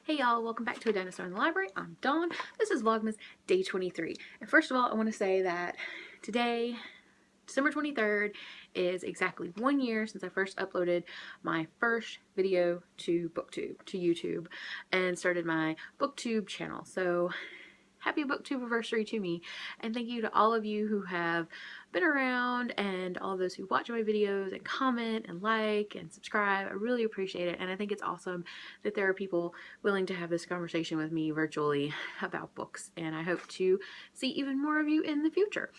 Hey y'all, welcome back to A Dinosaur in the Library. I'm Dawn. This is Vlogmas Day 23. And first of all, I want to say that today, December 23rd, is exactly 1 year since I first uploaded my first video to Booktube, to YouTube, and started my Booktube channel. So happy Booktubaversary to me, and thank you to all of you who have been around and all of those who watch my videos and comment and like and subscribe. I really appreciate it, and I think it's awesome that there are people willing to have this conversation with me virtually about books, and I hope to see even more of you in the future.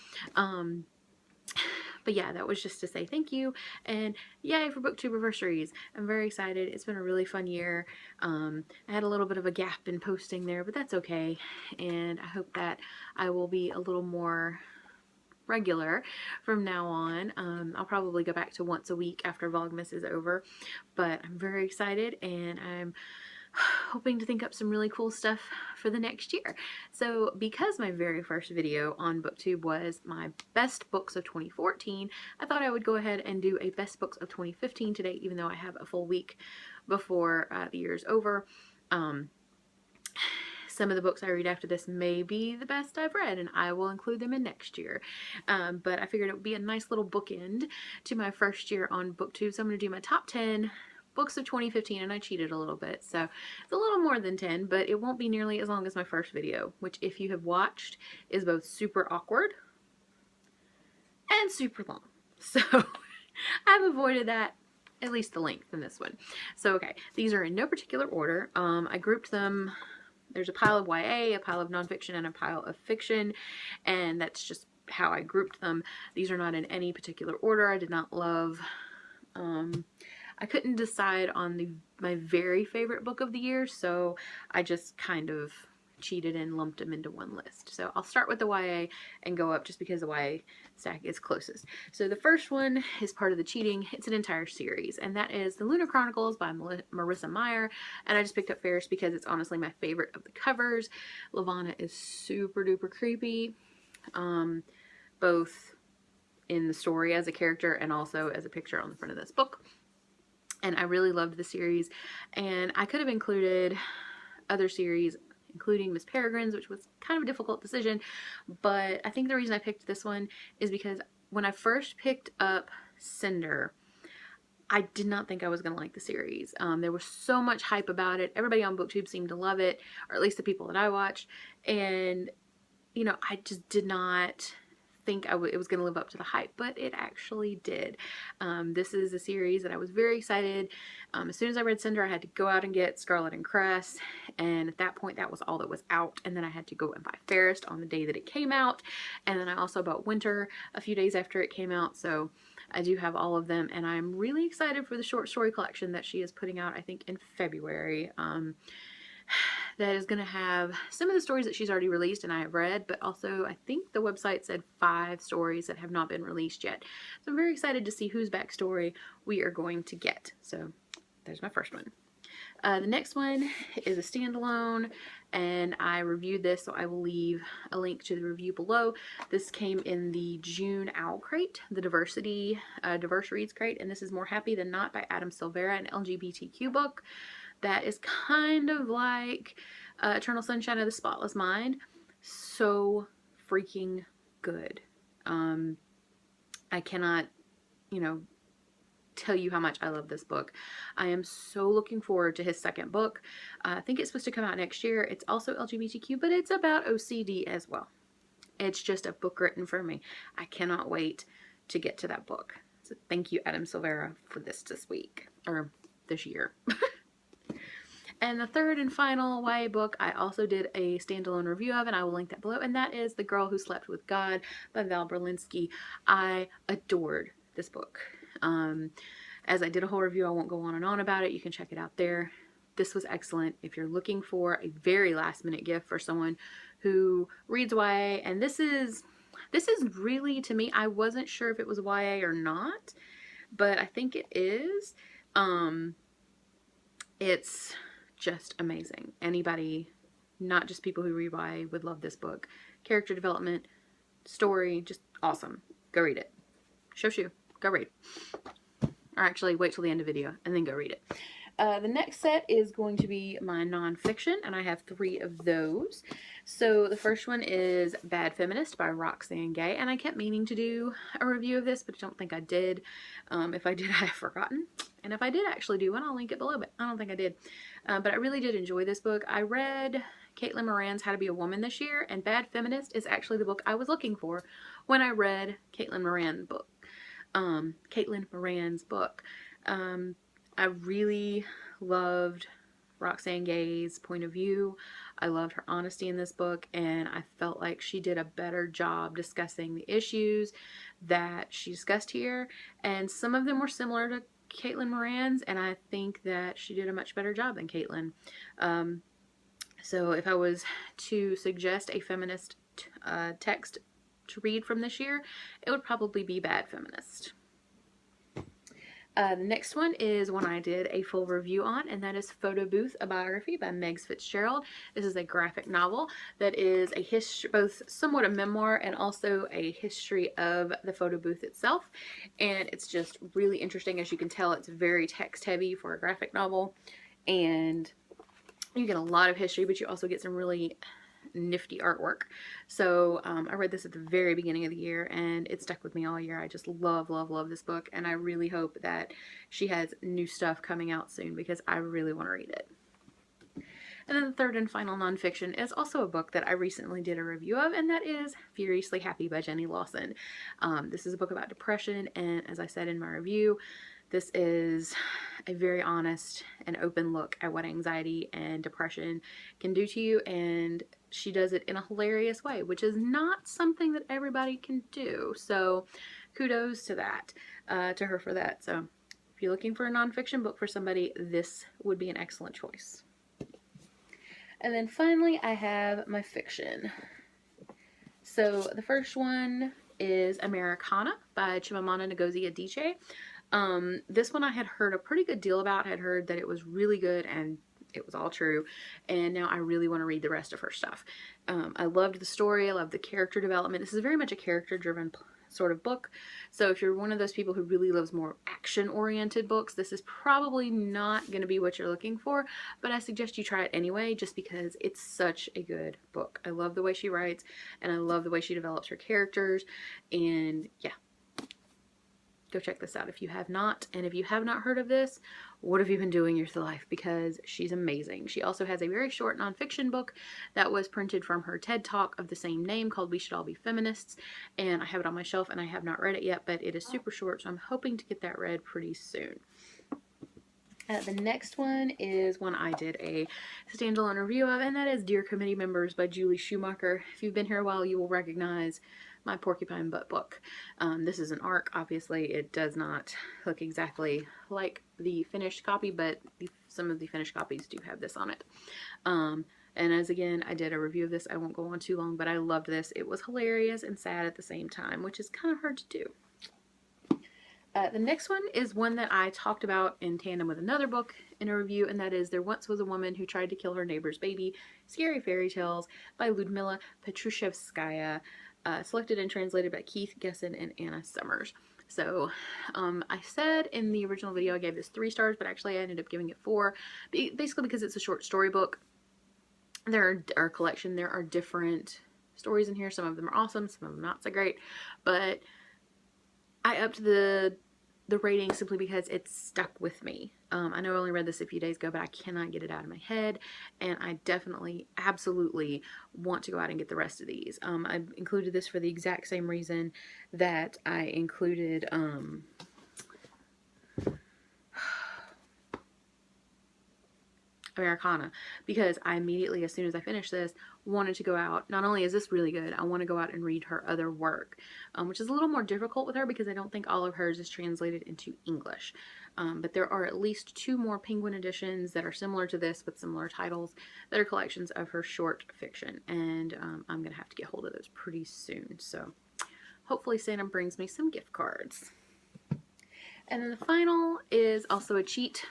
But yeah, that was just to say thank you, and yay for Booktubaversaries. I'm very excited. It's been a really fun year. I had a little bit of a gap in posting there, but that's okay, and I hope that I will be a little more regular from now on. I'll probably go back to once a week after Vlogmas is over, but I'm very excited, and I'm hoping to think up some really cool stuff for the next year. So because my very first video on Booktube was my best books of 2014, I thought I would go ahead and do a best books of 2015 today, even though I have a full week before the year's over. Some of the books I read after this may be the best I've read, and I will include them in next year. But I figured it would be a nice little bookend to my first year on Booktube, so I'm going to do my top 10 books of 2015, and I cheated a little bit, so it's a little more than 10, but it won't be nearly as long as my first video, which, if you have watched, is both super awkward and super long. So I've avoided that, at least the length in this one. So okay, these are in no particular order. I grouped them. There's a pile of YA, a pile of nonfiction, and a pile of fiction, and that's just how I grouped them. These are not in any particular order. I did not love I couldn't decide on my very favorite book of the year, so I just kind of cheated and lumped them into one list. So I'll start with the YA and go up just because the YA stack is closest. So the first one is part of the cheating. It's an entire series, and that is the Lunar Chronicles by Marissa Meyer, and I just picked up Ferris because it's honestly my favorite of the covers. Levana is super duper creepy, both in the story as a character and also as a picture on the front of this book. And I really loved the series, and I could have included other series, including Miss Peregrine's, which was kind of a difficult decision, but I think the reason I picked this one is because when I first picked up Cinder, I did not think I was going to like the series. There was so much hype about it. Everybody on Booktube seemed to love it, or at least the people that I watched, and you know, I just did not think it was going to live up to the hype, but it actually did. This is a series that I was very excited. As soon as I read Cinder, I had to go out and get Scarlet and Cress, and at that point that was all that was out, and then I had to go and buy Fairest on the day that it came out, and then I also bought Winter a few days after it came out, so I do have all of them, and I'm really excited for the short story collection that she is putting out, I think in February. That is going to have some of the stories that she's already released and I have read, but also I think the website said 5 stories that have not been released yet. So I'm very excited to see whose backstory we are going to get. So there's my first one. The next one is a standalone, and I reviewed this, so I will leave a link to the review below. This came in the June Owl crate, the Diverse Reads crate, and this is More Happy Than Not by Adam Silvera, an LGBTQ book that is kind of like Eternal Sunshine of the Spotless Mind. So freaking good. I cannot, tell you how much I love this book. I am so looking forward to his second book. I think it's supposed to come out next year. It's also LGBTQ, but it's about OCD as well. It's just a book written for me. I cannot wait to get to that book. So thank you, Adam Silvera, for this week, or this year. And the third and final YA book I also did a standalone review of, and I will link that below, and that is The Girl Who Slept with God by Val Berlinski. I adored this book. As I did a whole review, I won't go on and on about it. You can check it out there. This was excellent if you're looking for a very last minute gift for someone who reads YA, and this is really, to me, I wasn't sure if it was YA or not, but I think it is. It's just amazing. Anybody, not just people who read YA, would love this book. Character development, story, just awesome. Go read it. Shoshu, go read. Or actually, wait till the end of the video and then go read it. The next set is going to be my nonfiction, and I have 3 of those. So the first one is Bad Feminist by Roxane Gay, and I kept meaning to do a review of this, but I don't think I did. If I did, I have forgotten. And if I did actually do one, I'll link it below, but I don't think I did. But I really did enjoy this book. I read Caitlin Moran's How to Be a Woman this year, and Bad Feminist is actually the book I was looking for when I read Caitlin Moran's book. I really loved Roxane Gay's point of view. I loved her honesty in this book, and I felt like she did a better job discussing the issues that she discussed here, and some of them were similar to Caitlin Moran's, and I think that she did a much better job than Caitlin. So if I was to suggest a feminist text to read from this year, it would probably be Bad Feminist. The next one is one I did a full review on, and that is Photo Booth, a biography by Megs Fitzgerald. This is a graphic novel that is a history, both somewhat a memoir and also a history of the photo booth itself. And it's just really interesting. As you can tell, it's very text heavy for a graphic novel, and you get a lot of history, but you also get some really nifty artwork. So I read this at the very beginning of the year, and it stuck with me all year. I just love this book, and I really hope that she has new stuff coming out soon, because I really want to read it. And then the third and final nonfiction is also a book that I recently did a review of, and that is Furiously Happy by Jenny Lawson. This is a book about depression, and as I said in my review, this is a very honest and open look at what anxiety and depression can do to you, and she does it in a hilarious way, which is not something that everybody can do. So kudos to that, to her for that. So if you're looking for a nonfiction book for somebody, this would be an excellent choice. And then finally, I have my fiction. So the first one is Americanah by Chimamanda Ngozi Adichie. This one I had heard a pretty good deal about. I had heard that it was really good, and it was all true, and now I really want to read the rest of her stuff. I loved the story. I loved the character development. This is very much a character-driven sort of book, so if you're one of those people who really loves more action-oriented books, this is probably not going to be what you're looking for, but I suggest you try it anyway, just because it's such a good book. I love the way she writes, and I love the way she develops her characters, and yeah. Go check this out if you have not. And if you have not heard of this, what have you been doing with your life? Because she's amazing. She also has a very short nonfiction book that was printed from her TED Talk of the same name called We Should All Be Feminists. And I have it on my shelf, and I have not read it yet, but it is super short, so I'm hoping to get that read pretty soon. The next one is one I did a standalone review of, and that is Dear Committee Members by Julie Schumacher. If you've been here a while, you will recognize my Porcupine Butt book. This is an ARC. Obviously, it does not look exactly like the finished copy, but some of the finished copies do have this on it. And as again, I did a review of this. I won't go on too long, but I loved this. It was hilarious and sad at the same time, which is kind of hard to do. The next one is one that I talked about in tandem with another book in a review, and that is There Once Was a Woman Who Tried to Kill Her Neighbor's Baby, Scary Fairy Tales by Ludmila Petrushevskaya, selected and translated by Keith Gesson and Anna Summers. So I said in the original video I gave this 3 stars, but actually I ended up giving it 4, basically because it's a short story book. There are different stories in here. Some of them are awesome, some of them not so great, but I upped the rating simply because it stuck with me. I know I only read this a few days ago, but I cannot get it out of my head, and I definitely, absolutely want to go out and get the rest of these. I included this for the exact same reason that I included Americanah, because I immediately, as soon as I finished this, wanted to go out. Not only is this really good, I want to go out and read her other work, which is a little more difficult with her because I don't think all of hers is translated into English. But there are at least 2 more Penguin editions that are similar to this with similar titles that are collections of her short fiction, and I'm going to have to get hold of those pretty soon. So hopefully Santa brings me some gift cards. And then the final is also a cheat,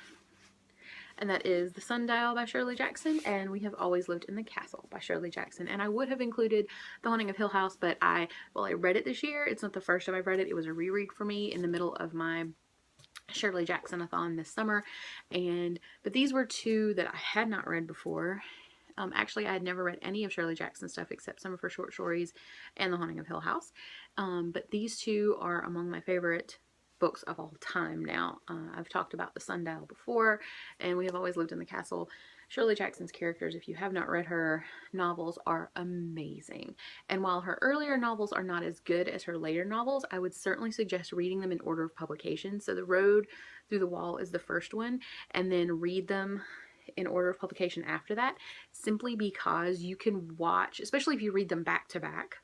and that is The Sundial by Shirley Jackson and We Have Always Lived in the Castle by Shirley Jackson. And I would have included The Haunting of Hill House, but I read it this year. It's not the first time I've read it. It was a reread for me in the middle of my Shirley Jackson-a-thon this summer, but these were two that I had not read before. Actually, I had never read any of Shirley Jackson's stuff except some of her short stories and The Haunting of Hill House. But these two are among my favorite books of all time now. I've talked about the Sundial before, and We Have Always Lived in the Castle. Shirley Jackson's characters, if you have not read her novels, are amazing. And while her earlier novels are not as good as her later novels, I would certainly suggest reading them in order of publication. So The Road Through the Wall is the first one, and then read them in order of publication after that, simply because you can watch, especially if you read them back to back.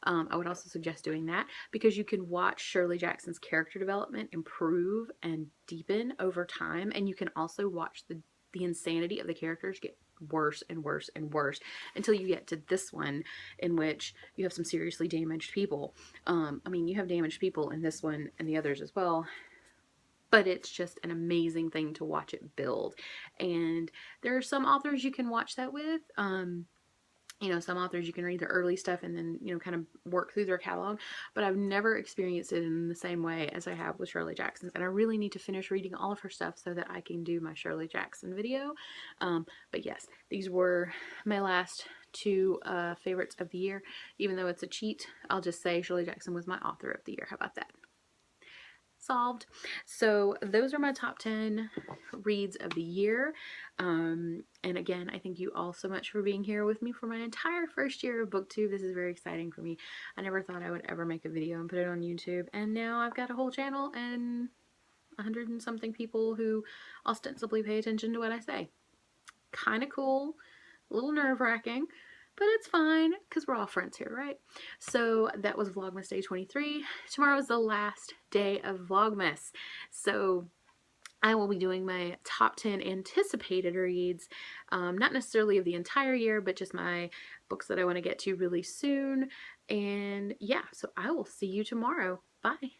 I would also suggest doing that because you can watch Shirley Jackson's character development improve and deepen over time, and you can also watch the insanity of the characters get worse and worse and worse until you get to this one, in which you have some seriously damaged people. I mean, you have damaged people in this one and the others as well, but it's just an amazing thing to watch it build. And there are some authors you can watch that with. You know, some authors you can read their early stuff and then, you know, kind of work through their catalog, but I've never experienced it in the same way as I have with Shirley Jackson's, and I really need to finish reading all of her stuff so that I can do my Shirley Jackson video. But yes, these were my last two favorites of the year. Even though it's a cheat, I'll just say Shirley Jackson was my author of the year. How about that? Solved. So those are my top 10 reads of the year. And again, I thank you all so much for being here with me for my entire first year of BookTube. This is very exciting for me. I never thought I would ever make a video and put it on YouTube, and now I've got a whole channel and 100 and something people who ostensibly pay attention to what I say. Kind of cool, a little nerve-wracking, but it's fine because we're all friends here, right? So that was Vlogmas Day 23. Tomorrow is the last day of Vlogmas. So I will be doing my top 10 anticipated reads, not necessarily of the entire year, but just my books that I want to get to really soon. And yeah, so I will see you tomorrow. Bye.